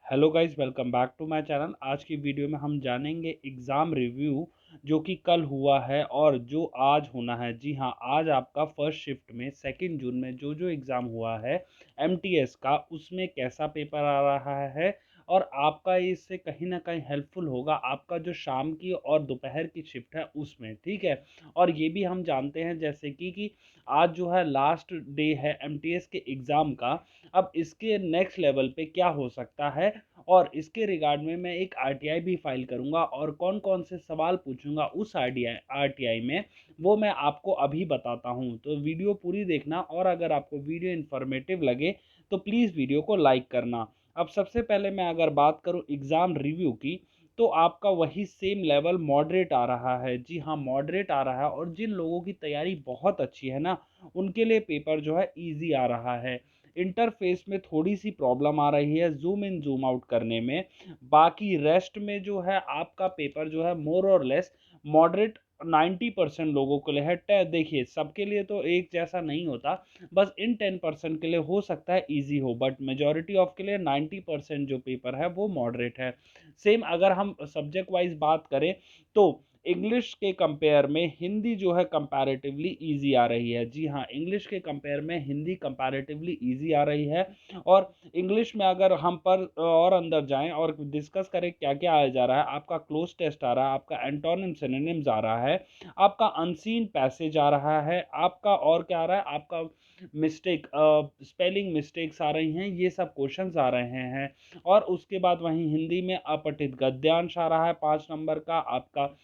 Hello guys, welcome back to my channel. आज की video में हम जानेंगे एग्ज़ाम रिव्यू जो कि कल हुआ है और जो आज होना है। जी हाँ, आज आपका फर्स्ट शिफ्ट में 2 जून में जो एग्ज़ाम हुआ है एमटीएस का, उसमें कैसा पेपर आ रहा है और आपका इससे कहीं ना कहीं हेल्पफुल होगा आपका जो शाम की और दोपहर की शिफ्ट है उसमें। ठीक है। और ये भी हम जानते हैं जैसे कि आज जो है लास्ट डे है एमटीएस के एग्ज़ाम का। अब इसके नेक्स्ट लेवल पे क्या हो सकता है और इसके रिगार्ड में मैं एक आरटीआई भी फाइल करूंगा और कौन कौन से सवाल पूछूंगा उस आरटीआई में, वो मैं आपको अभी बताता हूं। तो वीडियो पूरी देखना और अगर आपको वीडियो इन्फॉर्मेटिव लगे तो प्लीज़ वीडियो को लाइक करना। अब सबसे पहले मैं अगर बात करूं एग्ज़ाम रिव्यू की, तो आपका वही सेम लेवल मॉडरेट आ रहा है। जी हाँ, मॉडरेट आ रहा है और जिन लोगों की तैयारी बहुत अच्छी है ना, उनके लिए पेपर जो है ईजी आ रहा है। इंटरफेस में थोड़ी सी प्रॉब्लम आ रही है जूम इन जूम आउट करने में। बाकी रेस्ट में जो है आपका पेपर जो है मोर और लेस मॉडरेट 90% लोगों के लिए है। देखिए, सबके लिए तो एक जैसा नहीं होता, बस इन 10% के लिए हो सकता है इजी हो, बट मेजॉरिटी ऑफ के लिए 90% जो पेपर है वो मॉडरेट है। सेम अगर हम सब्जेक्ट वाइज बात करें तो इंग्लिश के कंपेयर में हिंदी जो है कंपैरेटिवली इजी आ रही है। जी हाँ, इंग्लिश के कंपेयर में हिंदी कंपैरेटिवली इजी आ रही है। और इंग्लिश में अगर हम पर और अंदर जाएं और डिस्कस करें क्या क्या आ जा रहा है, आपका क्लोज टेस्ट आ रहा है, आपका एंटोनिम सिनोनिम्स आ रहा है, आपका अनसीन पैसेज आ रहा है, आपका और क्या आ रहा है, आपका मिस्टेक स्पेलिंग मिस्टेक्स आ रही हैं, ये सब क्वेश्चंस आ रहे हैं। और उसके बाद वहीं हिंदी में अपठित गद्यांश आ रहा है 5 नंबर का, आपका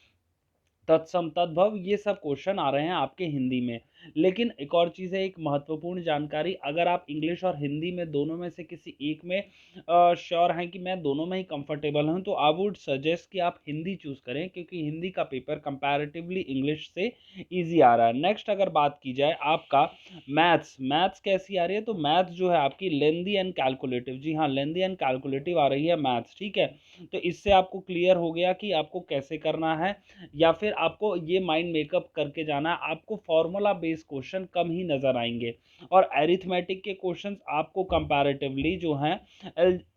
तत्सम तद्भव, ये सब क्वेश्चन आ रहे हैं आपके हिंदी में। लेकिन एक और चीज़ है, एक महत्वपूर्ण जानकारी, अगर आप इंग्लिश और हिंदी में दोनों में से किसी एक में श्योर हैं कि मैं दोनों में ही कंफर्टेबल हूं, तो आई वुड सजेस्ट कि आप हिंदी चूज़ करें, क्योंकि हिंदी का पेपर कंपैरेटिवली इंग्लिश से इजी आ रहा है। नेक्स्ट अगर बात की जाए आपका मैथ्स, मैथ्स कैसी आ रही है, तो मैथ्स जो है आपकी लेंदी एंड कैलकुलेटिव। जी हाँ, लेंदी एंड कैलकुलेटिव आ रही है मैथ्स। ठीक है। तो इससे आपको क्लियर हो गया कि आपको कैसे करना है, या फिर आपको ये माइंड मेकअप करके जाना है। आपको फॉर्मूला बेस्ड क्वेश्चन कम ही नजर आएंगे और एरिथमेटिक के क्वेश्चंस आपको कंपैरेटिवली जो हैं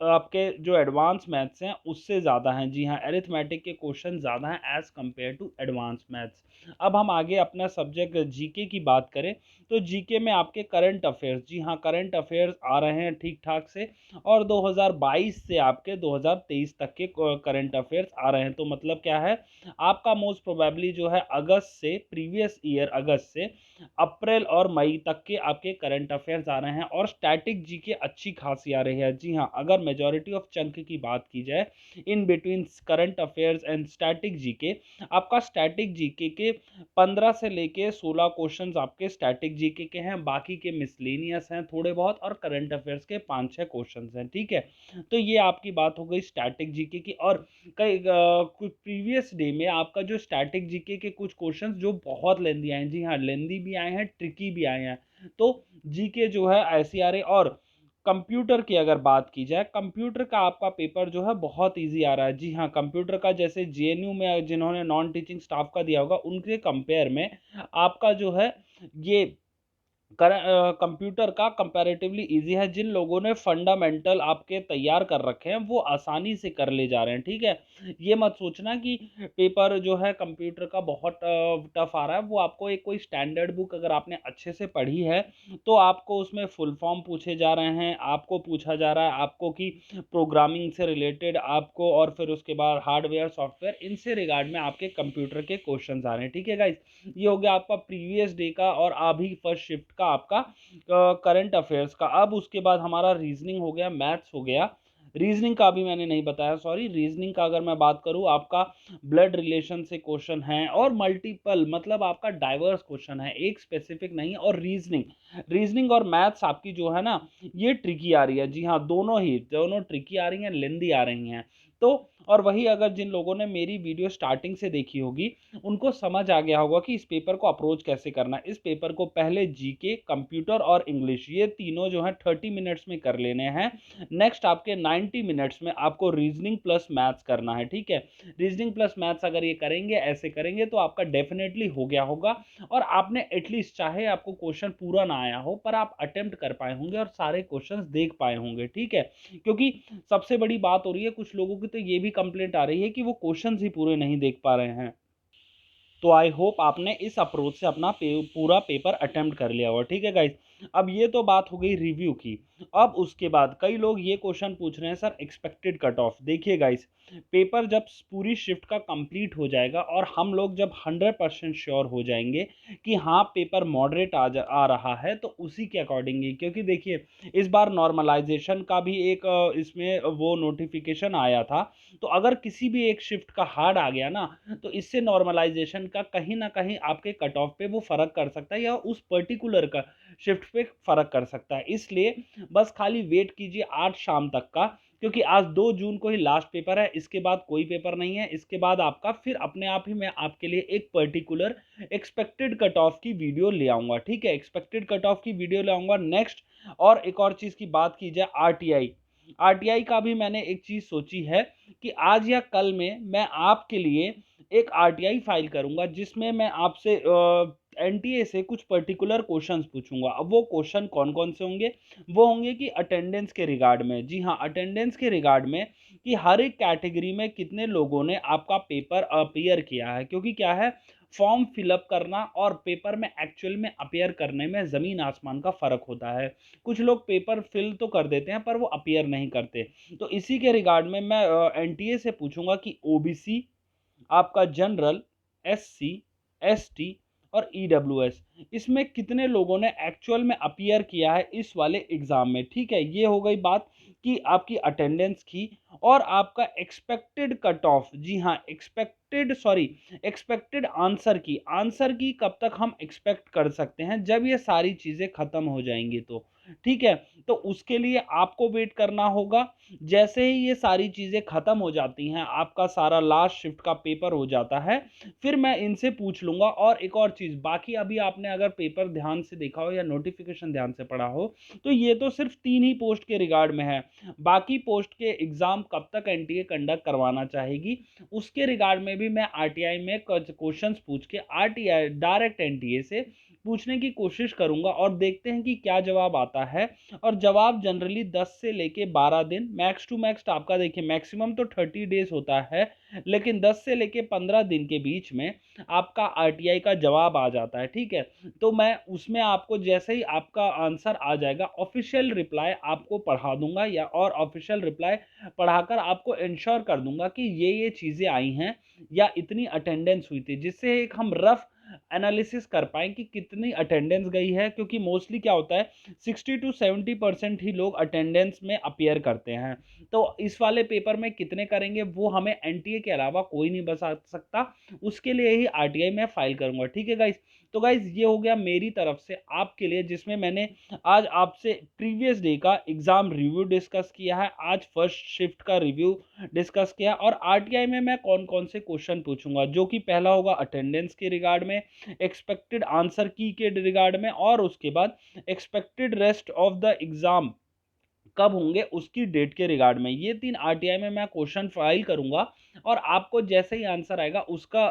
आपके जो एडवांस मैथ्स हैं उससे ज़्यादा हैं। जी हाँ, एरिथमेटिक के क्वेश्चन ज़्यादा हैं as compare to advance maths. अब हम आगे अपना सब्जेक्ट जीके की बात करें, तो जीके में आपके करंट अफेयर्स, जी हाँ, करंट अफेयर्स आ रहे हैं ठीक ठाक से। और 2022 से आपके 2023 तक के करंट अफेयर्स आ रहे हैं। तो मतलब क्या है, आपका मोस्ट प्रोबेबली जो है अगस्त से, प्रीवियस ईयर अगस्त से अप्रैल और मई तक के आपके करंट अफेयर्स आ रहे हैं। और स्टैटिक जीके अच्छी खासी आ रही है। जी हाँ, अगर मेजॉरिटी ऑफ चंक की बात की जाए in between current affairs and static GK, आपका स्टैटिक जीके के 15 से लेके 16 क्वेश्चंस आपके स्टैटिक जीके के हैं, बाकी के मिसलेनियस हैं थोड़े बहुत, और करंट अफेयर्स के 5-6 क्वेश्चंस हैं। ठीक है। तो ये आपकी बात हो गई स्टैटिक जीके की। और कई कुछ प्रीवियस डे में आपका जो स्टैटिक जीके के कुछ क्वेश्चंस जो बहुत लेंदी आए हैं। जी हाँ, लेंदी भी आए हैं, ट्रिकी भी आए हैं। तो जीके जो है ऐसी आ रही। और कंप्यूटर की अगर बात की जाए, कंप्यूटर का आपका पेपर जो है बहुत इजी आ रहा है। जी हाँ, कंप्यूटर का जैसे जेएनयू में जिन्होंने नॉन टीचिंग स्टाफ का दिया होगा उनके कंपेयर में आपका जो है ये कंप्यूटर का कंपैरेटिवली इजी है। जिन लोगों ने फंडामेंटल आपके तैयार कर रखे हैं वो आसानी से कर ले जा रहे हैं। ठीक है। ये मत सोचना कि पेपर जो है कंप्यूटर का बहुत टफ आ रहा है। वो आपको एक कोई स्टैंडर्ड बुक अगर आपने अच्छे से पढ़ी है तो आपको उसमें फुल फॉर्म पूछे जा रहे हैं, आपको पूछा जा रहा है आपको कि प्रोग्रामिंग से रिलेटेड आपको, और फिर उसके बाद हार्डवेयर सॉफ्टवेयर इनसे रिगार्ड में आपके कंप्यूटर के क्वेश्चन आ रहे हैं। ठीक है गाइस, ये हो गया आपका प्रीवियस डे का और अभी फर्स्ट शिफ्ट का आपका करंट अफेयर्स का। अब उसके बाद हमारा रीजनिंग हो गया, मैथ्स हो गया। रीजनिंग का भी मैंने नहीं बताया, सॉरी। रीजनिंग का अगर मैं बात करूं, आपका ब्लड रिलेशन से क्वेश्चन है और मल्टीपल, मतलब आपका डाइवर्स क्वेश्चन है, एक स्पेसिफिक नहीं। और रीजनिंग, रीजनिंग और मैथ्स आपकी जो है ना, ये ट्रिकी आ रही है। जी हाँ, दोनों ट्रिकी आ रही हैं, लेंदी आ रही हैं। तो और वही अगर जिन लोगों ने मेरी वीडियो स्टार्टिंग से देखी होगी उनको समझ आ गया होगा कि इस पेपर को अप्रोच कैसे करना है। इस पेपर को पहले जीके, कंप्यूटर और इंग्लिश ये तीनों जो है 30 मिनट्स में कर लेने हैं। नेक्स्ट आपके 90 मिनट्स में आपको रीजनिंग प्लस मैथ्स करना है, ठीक है। रीजनिंग प्लस मैथ्स अगर ये करेंगे, ऐसे करेंगे तो आपका डेफिनेटली हो गया होगा और आपने एटलीस्ट, चाहे आपको क्वेश्चन पूरा ना आया हो पर आप अटेम्प्ट कर पाए होंगे और सारे क्वेश्चंस देख पाए होंगे, ठीक है। क्योंकि सबसे बड़ी बात हो रही है, कुछ लोगों की तो ये भी कंप्लेंट आ रही है कि वो क्वेश्चंस ही पूरे नहीं देख पा रहे हैं। तो आई होप आपने इस अप्रोच से अपना पूरा पेपर अटेम्प्ट कर लिया होगा, ठीक है गाइस। अब ये तो बात हो गई रिव्यू की। अब उसके बाद कई लोग ये क्वेश्चन पूछ रहे हैं, सर एक्सपेक्टेड कट ऑफ। देखिए गाइस, पेपर जब पूरी शिफ्ट का कंप्लीट हो जाएगा और हम लोग जब 100% श्योर हो जाएंगे कि हाँ पेपर मॉडरेट आ रहा है, तो उसी के अकॉर्डिंगली, क्योंकि देखिए इस बार नॉर्मलाइजेशन का भी एक इसमें वो नोटिफिकेशन आया था। तो अगर किसी भी एक शिफ्ट का हार्ड आ गया ना, तो इससे नॉर्मलाइजेशन का कहीं ना कहीं आपके कट ऑफ पे वो फर्क कर सकता है या उस पर्टिकुलर का शिफ्ट पे फर्क कर सकता है। इसलिए बस खाली वेट कीजिए आज शाम तक का, क्योंकि आज 2 जून को ही लास्ट पेपर है। इसके बाद कोई पेपर नहीं है। इसके बाद आपका फिर अपने आप ही मैं आपके लिए एक पर्टिकुलर एक्सपेक्टेड कट ऑफ की वीडियो ले आऊंगा, ठीक है। एक्सपेक्टेड कट ऑफ की वीडियो ले आऊंगा नेक्स्ट। और एक और चीज की बात की जाए, आरटीआई। आरटीआई का भी मैंने एक चीज सोची है कि आज या कल में मैं आपके लिए एक आरटीआई फाइल करूंगा, जिसमें मैं आपसे एनटीए से कुछ पर्टिकुलर क्वेश्चंस पूछूंगा। अब वो क्वेश्चन कौन कौन से होंगे? वो होंगे कि अटेंडेंस के रिगार्ड में, जी हाँ अटेंडेंस के रिगार्ड में, कि हर एक कैटेगरी में कितने लोगों ने आपका पेपर अपीयर किया है। क्योंकि क्या है, फॉर्म फिलअप करना और पेपर में एक्चुअल में अपीयर करने में ज़मीन आसमान का फ़र्क होता है। कुछ लोग पेपर फिल तो कर देते हैं पर वो अपीयर नहीं करते। तो इसी के रिगार्ड में मैं एनटीए से पूछूंगा कि ओबीसी, आपका जनरल, एससी, एसटी और ईडब्ल्यूएस, इसमें कितने लोगों ने एक्चुअल में अपीयर किया है इस वाले एग्जाम में, ठीक है। ये हो गई बात कि आपकी अटेंडेंस की। और आपका एक्सपेक्टेड कट ऑफ, जी हाँ एक्सपेक्टेड आंसर की कब तक हम एक्सपेक्ट कर सकते हैं, जब ये सारी चीज़ें खत्म हो जाएंगी तो, ठीक है। तो उसके लिए आपको वेट करना होगा। जैसे ही ये सारी चीज़ें ख़त्म हो जाती हैं, आपका सारा लास्ट शिफ्ट का पेपर हो जाता है, फिर मैं इनसे पूछ लूँगा। और एक और चीज़, बाकी अभी आपने अगर पेपर ध्यान से देखा हो या नोटिफिकेशन ध्यान से पढ़ा हो, तो ये तो सिर्फ 3 ही पोस्ट के रिगार्ड में है। बाकी पोस्ट के एग्ज़ाम कब तक एनटीए कंडक्ट करवाना चाहेगी, उसके रिगार्ड में भी मैं आरटीआई में क्वेश्चंस पूछ के आरटीआई डायरेक्ट एनटीए से पूछने की कोशिश करूंगा और देखते हैं कि क्या जवाब आता है। और जवाब जनरली 10 से लेके 12 दिन, मैक्स टू मैक्स आपका देखिए मैक्सिमम तो 30 डेज होता है, लेकिन 10 से लेके 15 दिन के बीच में आपका आरटीआई का जवाब आ जाता है, ठीक है। तो मैं उसमें आपको जैसे ही आपका आंसर आ जाएगा, ऑफिशियल रिप्लाई आपको पढ़ा दूंगा, या और ऑफिशियल रिप्लाई पढ़ाकर आपको इंश्योर कर दूंगा कि ये चीज़ें आई हैं या इतनी अटेंडेंस हुई थी, जिससे एक हम रफ एनालिसिस कर पाएँ कि कितनी अटेंडेंस गई है। क्योंकि मोस्टली क्या होता है, 60 to 70% ही लोग अटेंडेंस में अपीयर करते हैं। तो इस वाले पेपर में कितने करेंगे वो हमें एनटीए के अलावा कोई नहीं बता सकता। उसके लिए ही आरटीआई में फाइल करूंगा, ठीक है गाइस। तो गाइस ये हो गया मेरी तरफ से आपके लिए, जिसमें मैंने आज आपसे प्रीवियस डे का एग्जाम रिव्यू डिस्कस किया है, आज फर्स्ट शिफ्ट का रिव्यू डिस्कस किया, और आरटीआई में मैं कौन कौन से क्वेश्चन पूछूंगा, जो कि पहला होगा अटेंडेंस के रिगार्ड में, एक्सपेक्टेड आंसर की के रिगार्ड में, और उसके बाद expected rest of the exam कब होंगे उसकी डेट के रिगार्ड में। ये 3 आरटीआई में मैं क्वेश्चन फाइल करूंगा और आपको जैसे ही आंसर आएगा उसका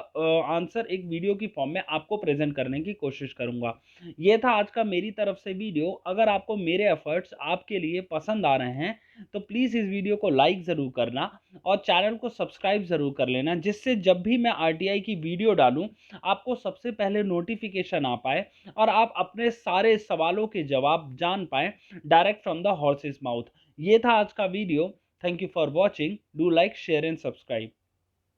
आंसर एक वीडियो की फॉर्म में आपको प्रेजेंट करने की कोशिश करूंगा। ये था आज का मेरी तरफ से वीडियो। अगर आपको मेरे एफर्ट्स आपके लिए पसंद आ रहे हैं तो प्लीज़ इस वीडियो को लाइक ज़रूर करना और चैनल को सब्सक्राइब ज़रूर कर लेना, जिससे जब भी मैं आरटीआई की वीडियो डालूं आपको सबसे पहले नोटिफिकेशन आ पाए और आप अपने सारे सवालों के जवाब जान पाएं direct from the horses mouth. ये था आज का video. Thank you for watching. Do like, share and subscribe.